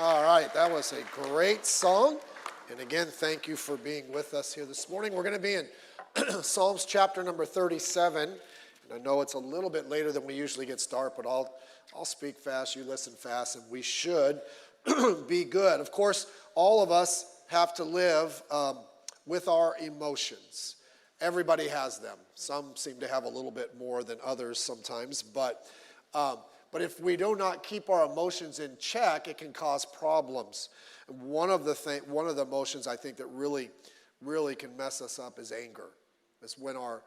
All right, that was a great song. And again, thank you for being with us here this morning. We're going to be in Psalms chapter number 37. And I know it's a little bit later than we usually get started, but I'll speak fast, you listen fast, and we should be good. Of course, all of us have to live with our emotions. Everybody has them. Some seem to have a little bit more than others sometimes, but if we do not keep our emotions in check, it can cause problems. One of the emotions I think that really can mess us up is anger. It's when our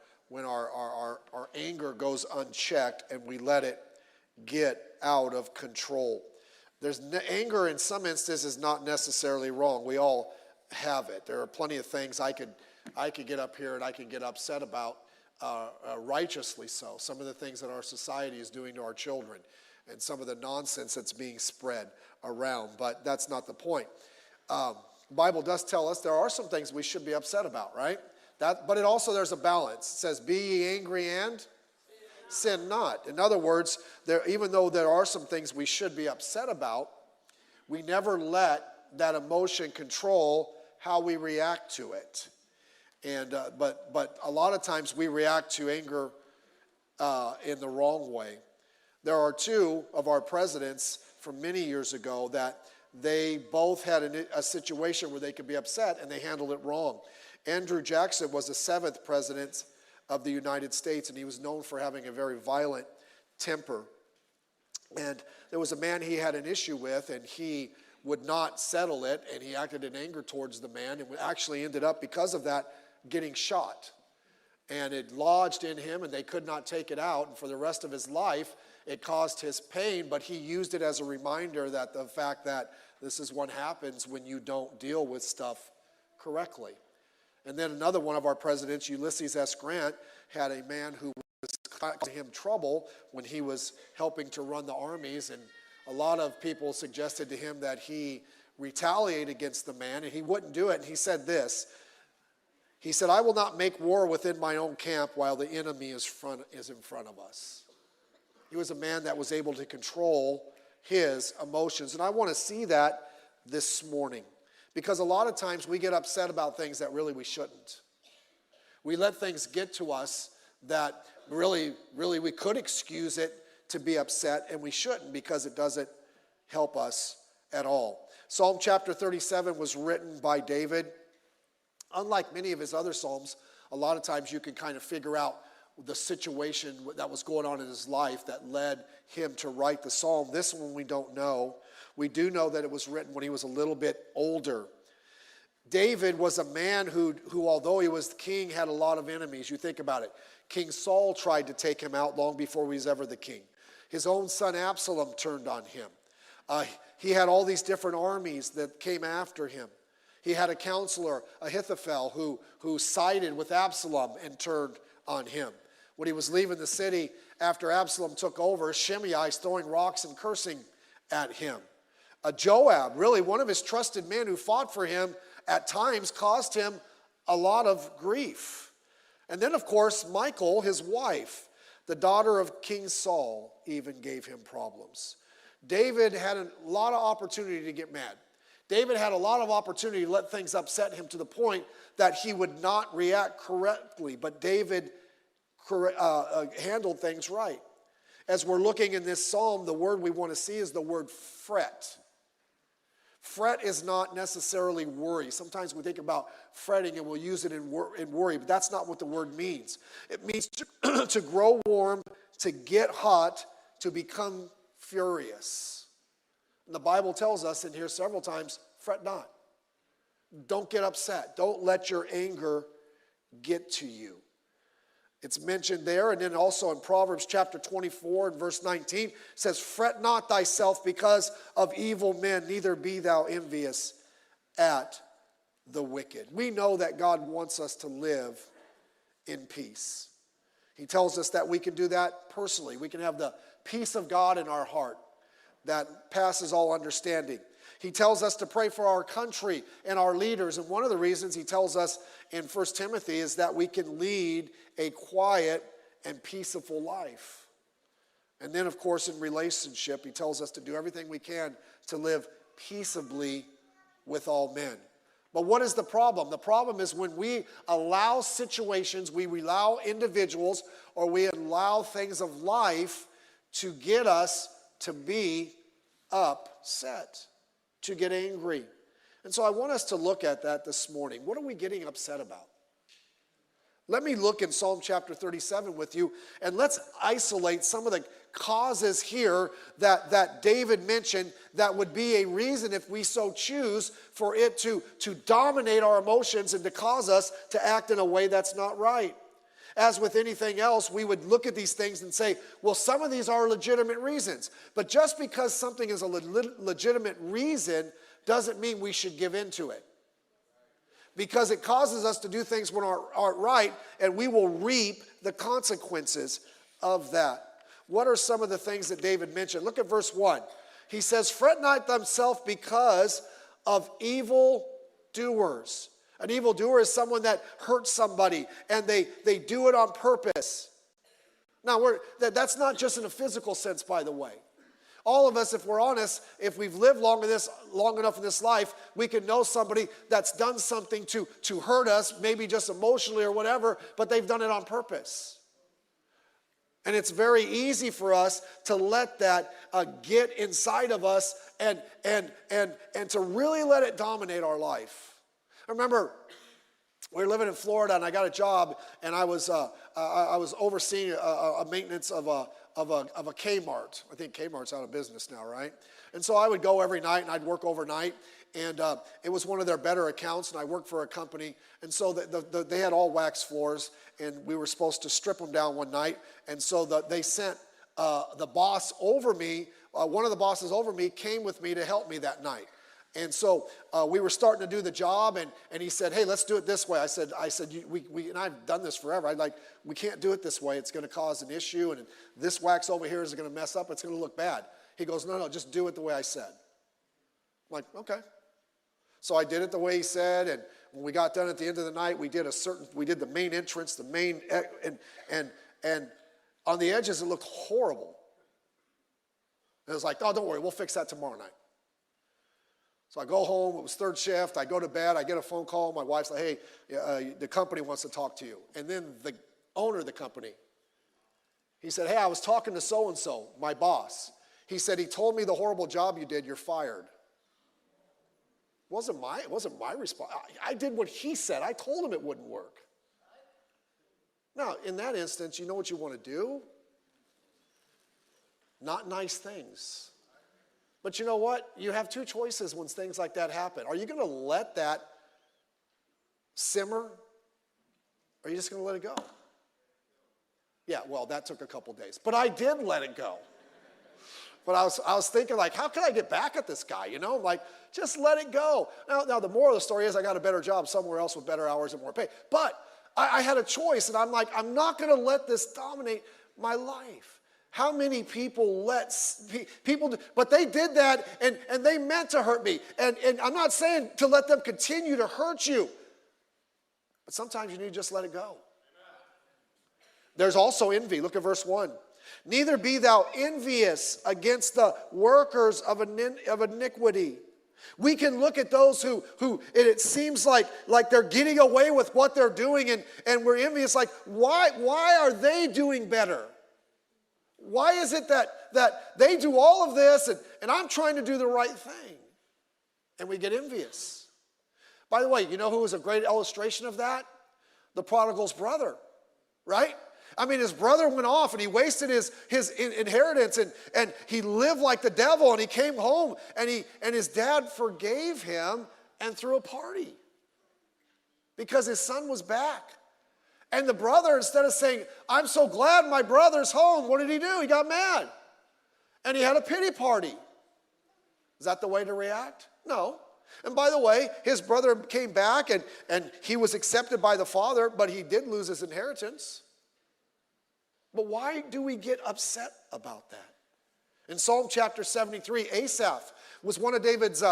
anger goes unchecked and we let it get out of control. Anger in some instances is not necessarily wrong. We all have it. There are plenty of things I could get up here and I could get upset about, righteously so. Some of the things that our society is doing to our children and some of the nonsense that's being spread around, but that's not the point. The Bible does tell us there are some things we should be upset about, right? But there's a balance. It says, be ye angry and sin not. In other words, even though there are some things we should be upset about, we never let that emotion control how we react to it. And but a lot of times we react to anger in the wrong way. There are two of our presidents from many years ago that they both had a situation where they could be upset and they handled it wrong. Andrew Jackson was the 7th president of the United States, and he was known for having a very violent temper. And there was a man he had an issue with, and he would not settle it, and he acted in anger towards the man, and actually ended up, because of that, getting shot. And it lodged in him, and they could not take it out, and for the rest of his life, it caused his pain, but he used it as a reminder that the fact that this is what happens when you don't deal with stuff correctly. And then another one of our presidents, Ulysses S. Grant, had a man who was causing him trouble when he was helping to run the armies, and a lot of people suggested to him that he retaliate against the man, and he wouldn't do it. And he said this. He said, I will not make war within my own camp while the enemy is in front of us. He was a man that was able to control his emotions. And I want to see that this morning, because a lot of times we get upset about things that really we shouldn't. We let things get to us that really we could excuse it to be upset, and we shouldn't, because it doesn't help us at all. Psalm chapter 37 was written by David. Unlike many of his other psalms, a lot of times you can kind of figure out the situation that was going on in his life that led him to write the psalm. This one we don't know. We do know that it was written when he was a little bit older. David was a man who although he was the king, had a lot of enemies. You think about it. King Saul tried to take him out long before he was ever the king. His own son Absalom turned on him. He had all these different armies that came after him. He had a counselor, Ahithophel, who sided with Absalom and turned on him. When he was leaving the city after Absalom took over, Shimei is throwing rocks and cursing at him. Joab, really one of his trusted men who fought for him, at times caused him a lot of grief. And then, of course, Michal, his wife, the daughter of King Saul, even gave him problems. David had a lot of opportunity to get mad. David had a lot of opportunity to let things upset him to the point that he would not react correctly. But David handled things right. As we're looking in this psalm, the word we want to see is the word fret. Fret is not necessarily worry. Sometimes we think about fretting and we'll use it in worry, but that's not what the word means. It means to grow warm, to get hot, to become furious. And the Bible tells us in here several times, fret not. Don't get upset. Don't let your anger get to you. It's mentioned there, and then also in Proverbs chapter 24 and verse 19, says, fret not thyself because of evil men, neither be thou envious at the wicked. We know that God wants us to live in peace. He tells us that we can do that personally. We can have the peace of God in our heart that passes all understanding. He tells us to pray for our country and our leaders. And one of the reasons he tells us in 1 Timothy is that we can lead a quiet and peaceful life. And then, of course, in relationship, he tells us to do everything we can to live peaceably with all men. But what is the problem? The problem is when we allow situations, we allow individuals, or we allow things of life to get us to be upset, to get angry. And so I want us to look at that this morning. What are we getting upset about? Let me look in Psalm chapter 37 with you, and let's isolate some of the causes here that David mentioned that would be a reason, if we so choose, for it to dominate our emotions and to cause us to act in a way that's not right. As with anything else, we would look at these things and say, well, some of these are legitimate reasons. But just because something is a legitimate reason doesn't mean we should give in to it. Because it causes us to do things when aren't right, and we will reap the consequences of that. What are some of the things that David mentioned? Look at verse 1. He says, fret not thyself because of evil doers. An evildoer is someone that hurts somebody, and they do it on purpose. Now, that's not just in a physical sense, by the way. All of us, if we're honest, if we've lived long enough in this life, we can know somebody that's done something to hurt us, maybe just emotionally or whatever, but they've done it on purpose. And it's very easy for us to let that get inside of us and to really let it dominate our life. I remember we were living in Florida, and I got a job, and I was overseeing a maintenance of a Kmart. I think Kmart's out of business now, right? And so I would go every night, and I'd work overnight, and it was one of their better accounts, and I worked for a company, and so they had all wax floors, and we were supposed to strip them down one night, and so they sent the boss over me, one of the bosses over me came with me to help me that night. And so we were starting to do the job, and he said, hey, let's do it this way. I said, we and I've done this forever. We can't do it this way. It's going to cause an issue, and this wax over here is going to mess up. It's going to look bad. He goes, no, just do it the way I said. I'm like, okay. So I did it the way he said, and when we got done at the end of the night, we did the main entrance, and on the edges it looked horrible. And it was like, oh, don't worry, we'll fix that tomorrow night. So I go home, it was third shift, I go to bed, I get a phone call, my wife's like, hey, the company wants to talk to you. And then the owner of the company, he said, hey, I was talking to so-and-so, my boss. He said, he told me the horrible job you did, you're fired. It wasn't my response. I did what he said. I told him it wouldn't work. Now, in that instance, you know what you want to do? Not nice things. But you know what? You have two choices when things like that happen. Are you going to let that simmer? Or are you just going to let it go? Yeah, well, that took a couple days. But I did let it go. But I was thinking, like, how can I get back at this guy? You know, like, just let it go. Now the moral of the story is I got a better job somewhere else with better hours and more pay. But I had a choice, and I'm like, I'm not going to let this dominate my life. How many people people do, but they did that, and they meant to hurt me. And I'm not saying to let them continue to hurt you, but sometimes you need to just let it go. There's also envy. Look at verse 1. Neither be thou envious against the workers of iniquity. We can look at those who it seems like they're getting away with what they're doing, and we're envious. Like, why are they doing better? Why is it that they do all of this and I'm trying to do the right thing? And we get envious. By the way, you know who was a great illustration of that? The prodigal's brother, right? I mean, his brother went off and he wasted his inheritance and he lived like the devil, and he came home and his dad forgave him and threw a party because his son was back. And the brother, instead of saying, I'm so glad my brother's home, what did he do? He got mad. And he had a pity party. Is that the way to react? No. And by the way, his brother came back and he was accepted by the father, but he did lose his inheritance. But why do we get upset about that? In Psalm chapter 73, Asaph was one of David's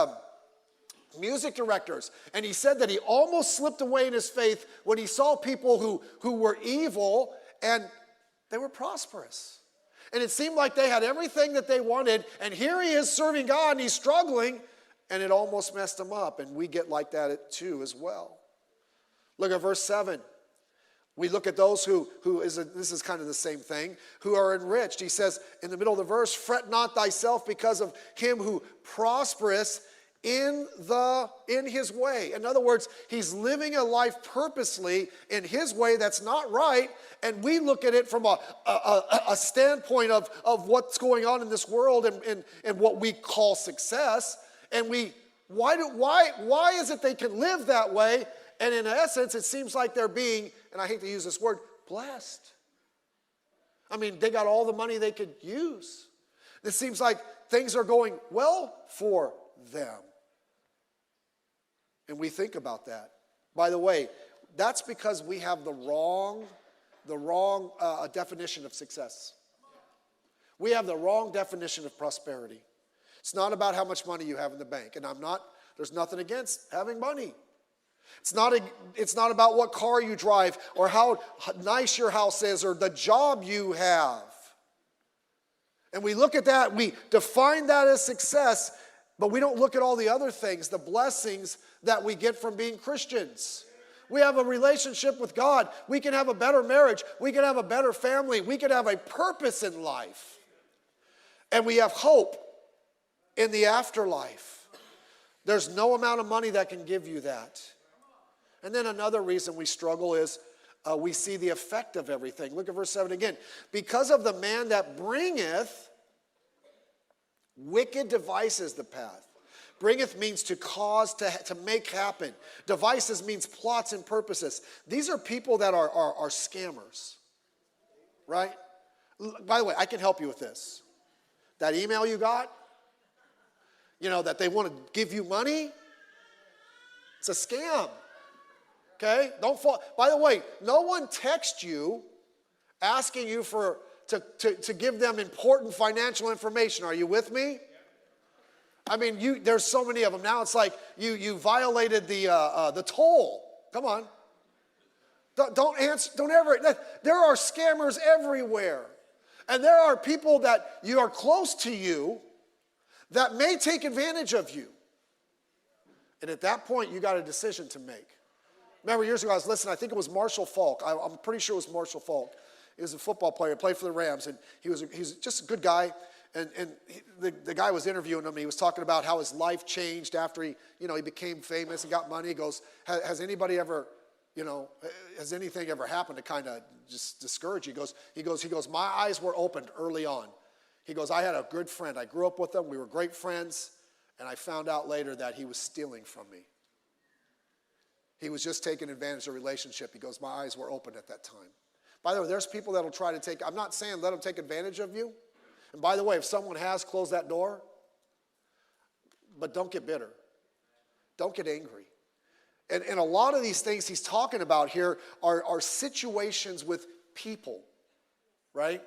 music directors, and he said that he almost slipped away in his faith when he saw people who were evil and they were prosperous. And it seemed like they had everything that they wanted, and here he is serving God and he's struggling, and it almost messed them up, and we get like that too as well. Look at verse 7. We look at those this is kind of the same thing, who are enriched. He says in the middle of the verse, fret not thyself because of him who prospereth in his way. In other words, he's living a life purposely in his way that's not right, and we look at it from a standpoint of what's going on in this world and what we call success, and why is it they can live that way? And in essence, it seems like they're being, and I hate to use this word, blessed. I mean, they got all the money they could use. It seems like things are going well for them. And we think about that. By the way, that's because we have the wrong definition of success. We have the wrong definition of prosperity. It's not about how much money you have in the bank. And there's nothing against having money. It's not about what car you drive or how nice your house is or the job you have. And we look at that, we define that as success, but we don't look at all the other things, the blessings that we get from being Christians. We have a relationship with God. We can have a better marriage. We can have a better family. We can have a purpose in life. And we have hope in the afterlife. There's no amount of money that can give you that. And then another reason we struggle is we see the effect of everything. Look at verse 7 again. Because of the man that bringeth wicked devices the path. Bringeth means to cause, to make happen. Devices means plots and purposes. These are people that are scammers, right? By the way, I can help you with this. That email you got, that they want to give you money, it's a scam. Okay? Don't fall. By the way, no one texts you asking you to give them important financial information. Are you with me? I mean, there's so many of them now. It's like you violated the toll. Come on. Don't answer. Don't ever. There are scammers everywhere, and there are people that you are close to you that may take advantage of you. And at that point, you got a decision to make. Remember years ago, I was listening, I think it was Marshall Falk. I'm pretty sure it was Marshall Falk. He was a football player, played for the Rams, and he's just a good guy. And the guy was interviewing him, and he was talking about how his life changed after he became famous and got money. He goes, has anybody ever, has anything ever happened to kind of just discourage you? He goes, my eyes were opened early on. He goes, I had a good friend. I grew up with him. We were great friends. And I found out later that he was stealing from me. He was just taking advantage of a relationship. He goes, my eyes were open at that time. By the way, there's people that will try to I'm not saying let them take advantage of you. And by the way, if someone has, close that door. But don't get bitter. Don't get angry. And a lot of these things he's talking about here are situations with people, right?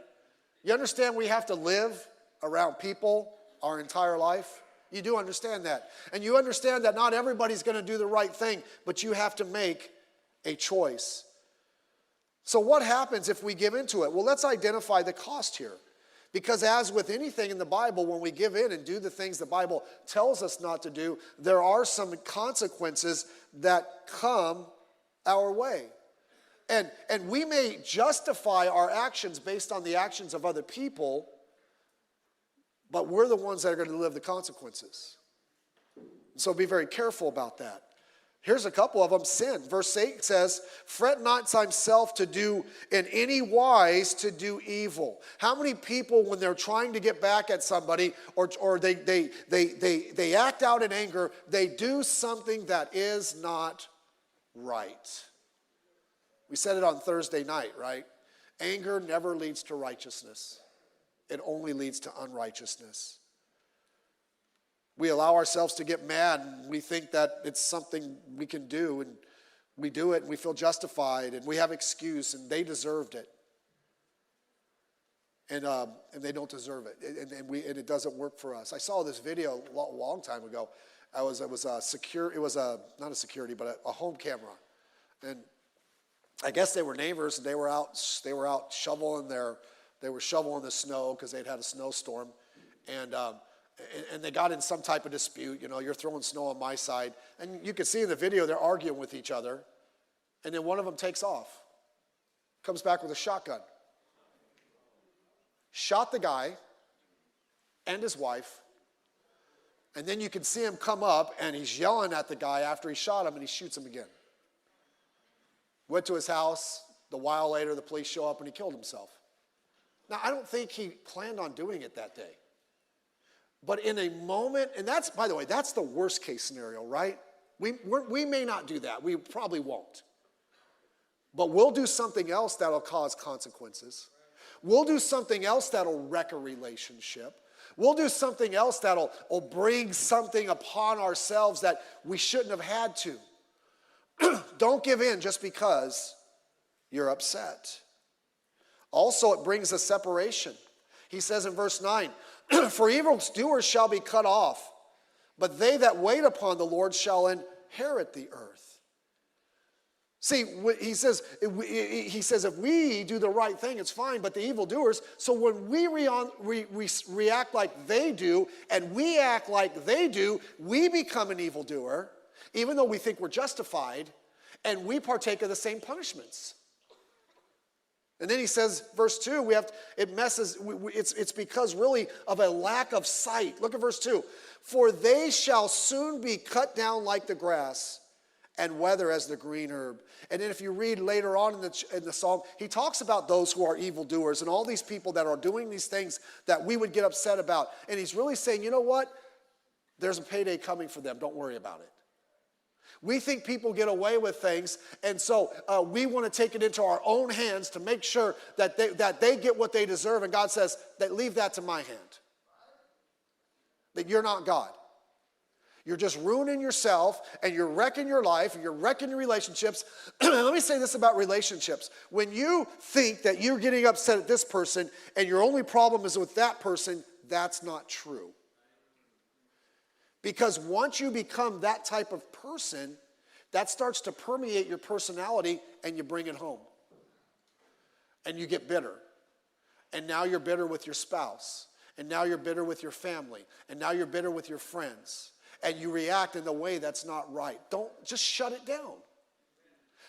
You understand we have to live around people our entire life? You do understand that. And you understand that not everybody's going to do the right thing, but you have to make a choice. So what happens if we give into it? Well, let's identify the cost here. Because as with anything in the Bible, when we give in and do the things the Bible tells us not to do, there are some consequences that come our way. And we may justify our actions based on the actions of other people, but we're the ones that are going to live the consequences. So be very careful about that. Here's a couple of them. Sin. Verse 8 says, fret not thyself to do in any wise to do evil. How many people, when they're trying to get back at somebody or they act out in anger, they do something that is not right? We said it on Thursday night, right? Anger never leads to righteousness. It only leads to unrighteousness. We allow ourselves to get mad, and we think that it's something we can do, and we do it, and we feel justified, and we have excuse, and they deserved it. And they don't deserve it, and it doesn't work for us. I saw this video a long time ago. It was not a security, but a home camera, and I guess they were neighbors, and they were out shoveling the snow because they'd had a snowstorm, and and they got in some type of dispute. You're throwing snow on my side. And you can see in the video they're arguing with each other. And then one of them takes off, comes back with a shotgun. Shot the guy and his wife. And then you can see him come up, and he's yelling at the guy after he shot him, and he shoots him again. Went to his house. A while later, the police show up, and he killed himself. Now, I don't think he planned on doing it that day. But in a moment, and that's, by the way, that's the worst case scenario, right? We may not do that. We probably won't. But we'll do something else that'll cause consequences. We'll do something else that'll wreck a relationship. We'll do something else that'll bring something upon ourselves that we shouldn't have had to. Don't give in just because you're upset. Also, it brings a separation. He says in verse 9, for evildoers shall be cut off, but they that wait upon the Lord shall inherit the earth. See, he says if we do the right thing, it's fine, but the evildoers, so when we react like they do, and we act like they do, we become an evildoer, even though we think we're justified, and we partake of the same punishments. And then he says, verse 2, it's because really of a lack of sight. Look at verse 2. For they shall soon be cut down like the grass, and wither as the green herb. And then if you read later on in the psalm, he talks about those who are evildoers and all these people that are doing these things that we would get upset about. And he's really saying, you know what? There's a payday coming for them. Don't worry about it. We think people get away with things, and so we want to take it into our own hands to make sure that they get what they deserve. And God says, leave that to my hand. That you're not God. You're just ruining yourself, and you're wrecking your life, and you're wrecking your relationships. Let me say this about relationships. When you think that you're getting upset at this person, and your only problem is with that person, that's not true. Because once you become that type of person, that starts to permeate your personality, and you bring it home. And you get bitter. And now you're bitter with your spouse. And now you're bitter with your family. And now you're bitter with your friends. And you react in the way that's not right. Don't just shut it down.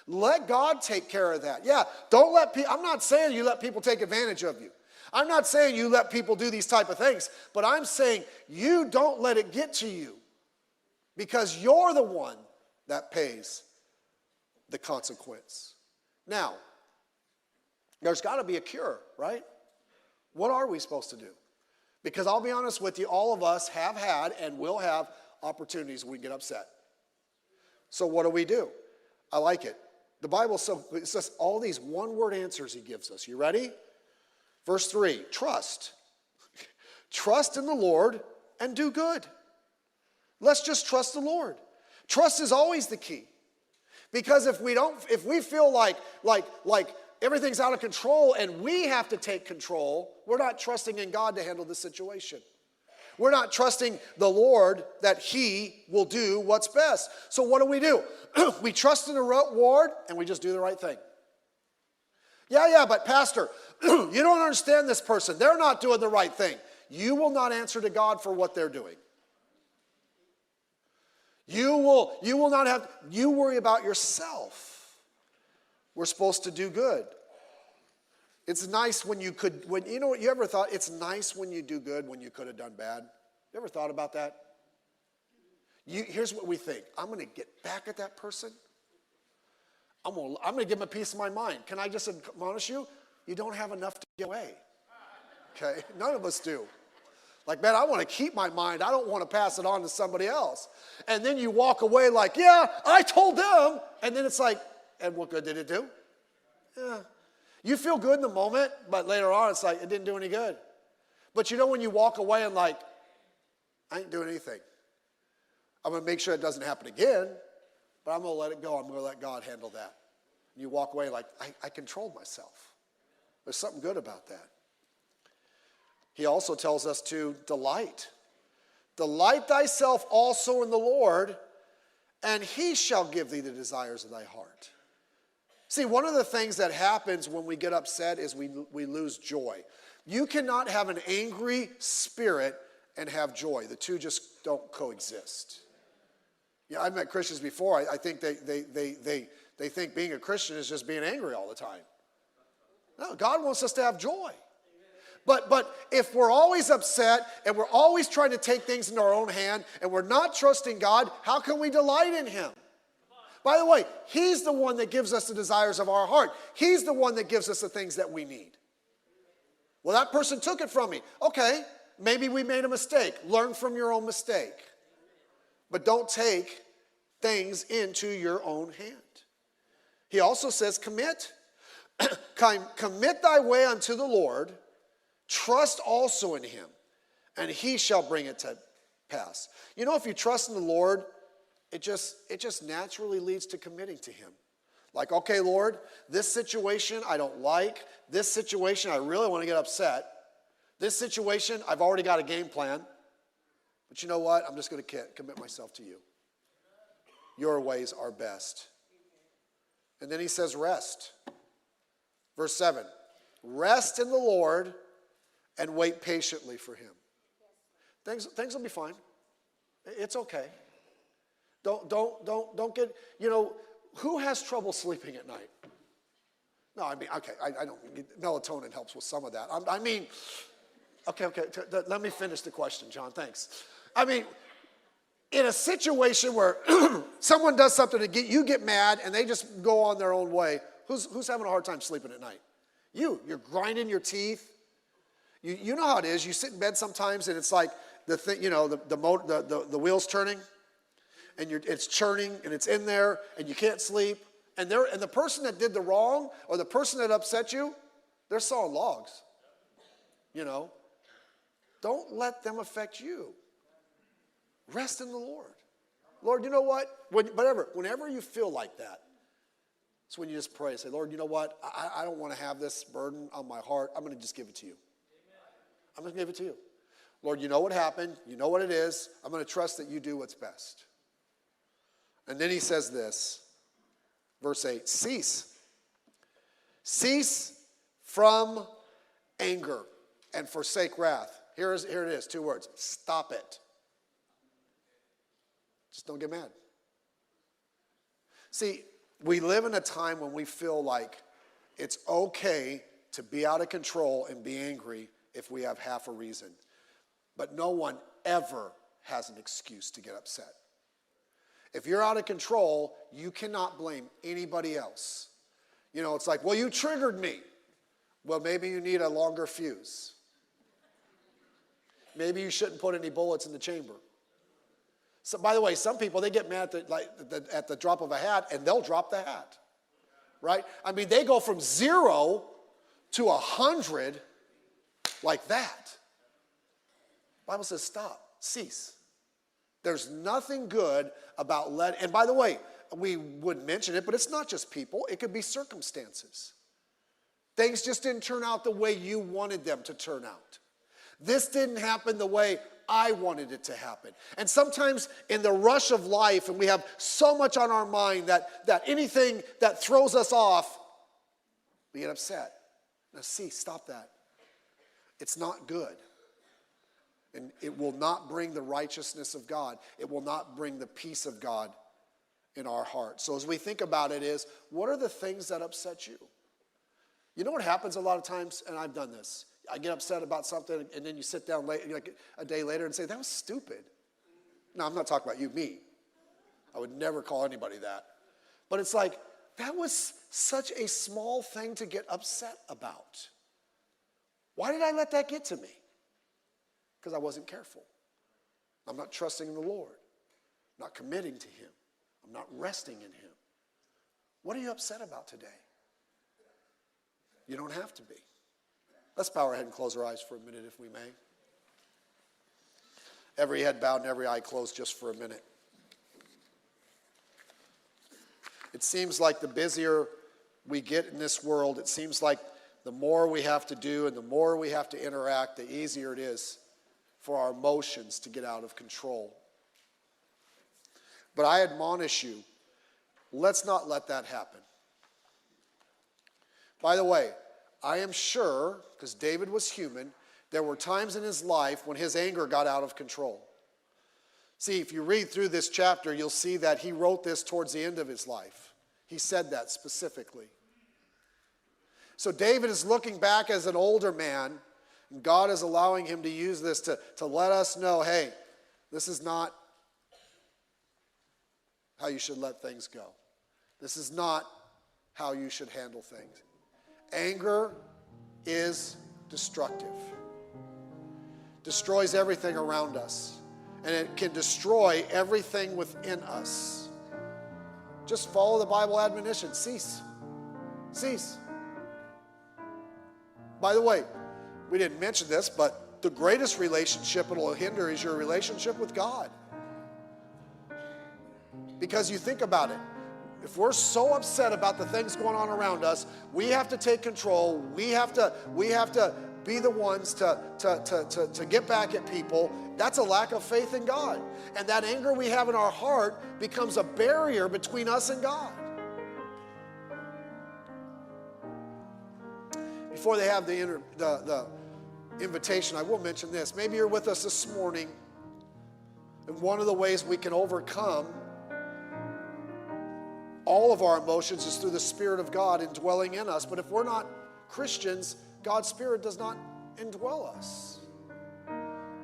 Let God take care of that. Yeah, don't let people, I'm not saying you let people take advantage of you. I'm not saying you let people do these type of things, but I'm saying you don't let it get to you, because you're the one that pays the consequence. Now, there's got to be a cure, right? What are we supposed to do? Because I'll be honest with you, all of us have had and will have opportunities when we get upset. So what do? I like it. The Bible says all these one-word answers he gives us. You ready? Verse 3, trust. Trust in the Lord and do good. Let's just trust the Lord. Trust is always the key. Because if we feel like everything's out of control and we have to take control, we're not trusting in God to handle the situation. We're not trusting the Lord that he will do what's best. So what do? We trust in the Lord and we just do the right thing. Yeah, but Pastor, you don't understand this person. They're not doing the right thing. You will not answer to God for what they're doing. You will not have, you worry about yourself. We're supposed to do good. It's nice when you ever thought it's nice when you do good when you could have done bad? You ever thought about that? Here's what we think. I'm going to get back at that person. I'm going to give them a piece of my mind. Can I just admonish you? You don't have enough to give away. Okay? None of us do. Like, man, I want to keep my mind. I don't want to pass it on to somebody else. And then you walk away like, yeah, I told them. And then it's like, and what good did it do? Yeah. You feel good in the moment, but later on it's like, it didn't do any good. But you know when you walk away and like, I ain't doing anything. I'm going to make sure it doesn't happen again, but I'm going to let it go. I'm going to let God handle that. And you walk away like, I controlled myself. There's something good about that. He also tells us to delight. Delight thyself also in the Lord, and he shall give thee the desires of thy heart. See, one of the things that happens when we get upset is we lose joy. You cannot have an angry spirit and have joy. The two just don't coexist. Yeah, I've met Christians before. I think they think being a Christian is just being angry all the time. No, God wants us to have joy. But if we're always upset and we're always trying to take things into our own hand and we're not trusting God, how can we delight in him? By the way, he's the one that gives us the desires of our heart. He's the one that gives us the things that we need. Well, that person took it from me. Okay, maybe we made a mistake. Learn from your own mistake. But don't take things into your own hand. He also says, commit thy way unto the Lord, trust also in him, and he shall bring it to pass. You know, if you trust in the Lord, it just naturally leads to committing to him. Like, okay, Lord, this situation I don't like. This situation I really want to get upset. This situation I've already got a game plan. But you know what? I'm just going to commit myself to you. Your ways are best. And then he says rest. Verse 7. Rest in the Lord and wait patiently for him. Things will be fine. It's okay. Don't get, who has trouble sleeping at night? No, I mean, okay, I don't, melatonin helps with some of that. Okay, let me finish the question, John, thanks. I mean, in a situation where someone does something to you get mad and they just go on their own way, who's having a hard time sleeping at night? You're grinding your teeth. You know how it is. You sit in bed sometimes and it's like the thing, the wheel's turning. And it's churning, and it's in there, and you can't sleep. And the person that did the wrong, or the person that upset you, they're sawing logs. Don't let them affect you. Rest in the Lord. Lord, you know what? Whenever you feel like that, it's when you just pray and say, Lord, you know what? I don't want to have this burden on my heart. I'm going to just give it to you. I'm going to give it to you. Lord, you know what happened. You know what it is. I'm going to trust that you do what's best. And then he says this, verse 8, cease. Cease from anger and forsake wrath. Here it is, 2 words. Stop it. Just don't get mad. See, we live in a time when we feel like it's okay to be out of control and be angry if we have half a reason. But no one ever has an excuse to get upset. If you're out of control, you cannot blame anybody else. It's like, well, you triggered me. Well, maybe you need a longer fuse. Maybe you shouldn't put any bullets in the chamber. So, by the way, some people, they get mad at the drop of a hat, and they'll drop the hat. Right? I mean, they go from 0 to 100 like that. The Bible says stop, cease. There's nothing good about and by the way, we would mention it, but it's not just people. It could be circumstances. Things just didn't turn out the way you wanted them to turn out. This didn't happen the way I wanted it to happen. And sometimes in the rush of life, and we have so much on our mind that anything that throws us off, we get upset. Now stop that. It's not good. And it will not bring the righteousness of God. It will not bring the peace of God in our heart. So as we think about it is, what are the things that upset you? You know what happens a lot of times, and I've done this. I get upset about something, and then you sit down like a day later and say, that was stupid. No, I'm not talking about you, me. I would never call anybody that. But it's like, that was such a small thing to get upset about. Why did I let that get to me? Because I wasn't careful. I'm not trusting in the Lord. I'm not committing to him. I'm not resting in him. What are you upset about today? You don't have to be. Let's bow our head and close our eyes for a minute if we may. Every head bowed and every eye closed just for a minute. It seems like the busier we get in this world, it seems like the more we have to do and the more we have to interact, the easier it is for our emotions to get out of control. But I admonish you, let's not let that happen. By the way, I am sure, because David was human, there were times in his life when his anger got out of control. See, if you read through this chapter, you'll see that he wrote this towards the end of his life. He said that specifically. So David is looking back as an older man, and God is allowing him to use this to let us know, hey, this is not how you should let things go. This is not how you should handle things. Anger is destructive. Destroys everything around us. And it can destroy everything within us. Just follow the Bible admonition. Cease. Cease. By the way, we didn't mention this, but the greatest relationship it will hinder is your relationship with God. Because you think about it. If we're so upset about the things going on around us, we have to take control. We have to be the ones to get back at people. That's a lack of faith in God. And that anger we have in our heart becomes a barrier between us and God. Before they have the invitation, I will mention this. Maybe you're with us this morning, and one of the ways we can overcome all of our emotions is through the Spirit of God indwelling in us. But if we're not Christians, God's Spirit does not indwell us.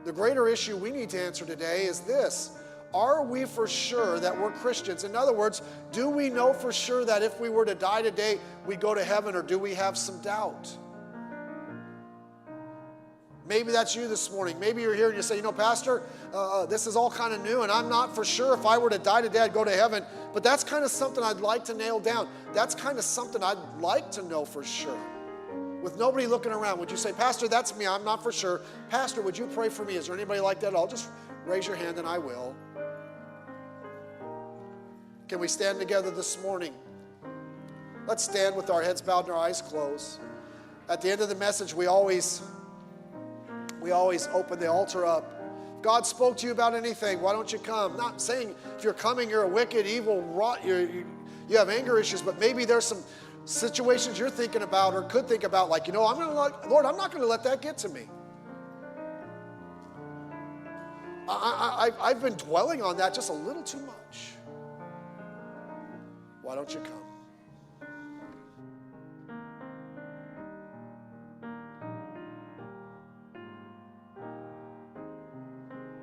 The greater issue we need to answer today is this. Are we for sure that we're Christians? In other words, do we know for sure that if we were to die today, we go to heaven, or do we have some doubt? Maybe that's you this morning. Maybe you're here and you say, Pastor, this is all kind of new, and I'm not for sure if I were to die today, I'd go to heaven. But that's kind of something I'd like to nail down. That's kind of something I'd like to know for sure. With nobody looking around, would you say, Pastor, that's me, I'm not for sure. Pastor, would you pray for me? Is there anybody like that at all? Just raise your hand and I will. Can we stand together this morning? Let's stand with our heads bowed and our eyes closed. At the end of the message, we always open the altar up. If God spoke to you about anything, why don't you come? Not saying if you're coming, you're a wicked, evil, rot, you have anger issues, but maybe there's some situations you're thinking about or could think about, like, Lord, I'm not going to let that get to me. I've been dwelling on that just a little too much. Why don't you come?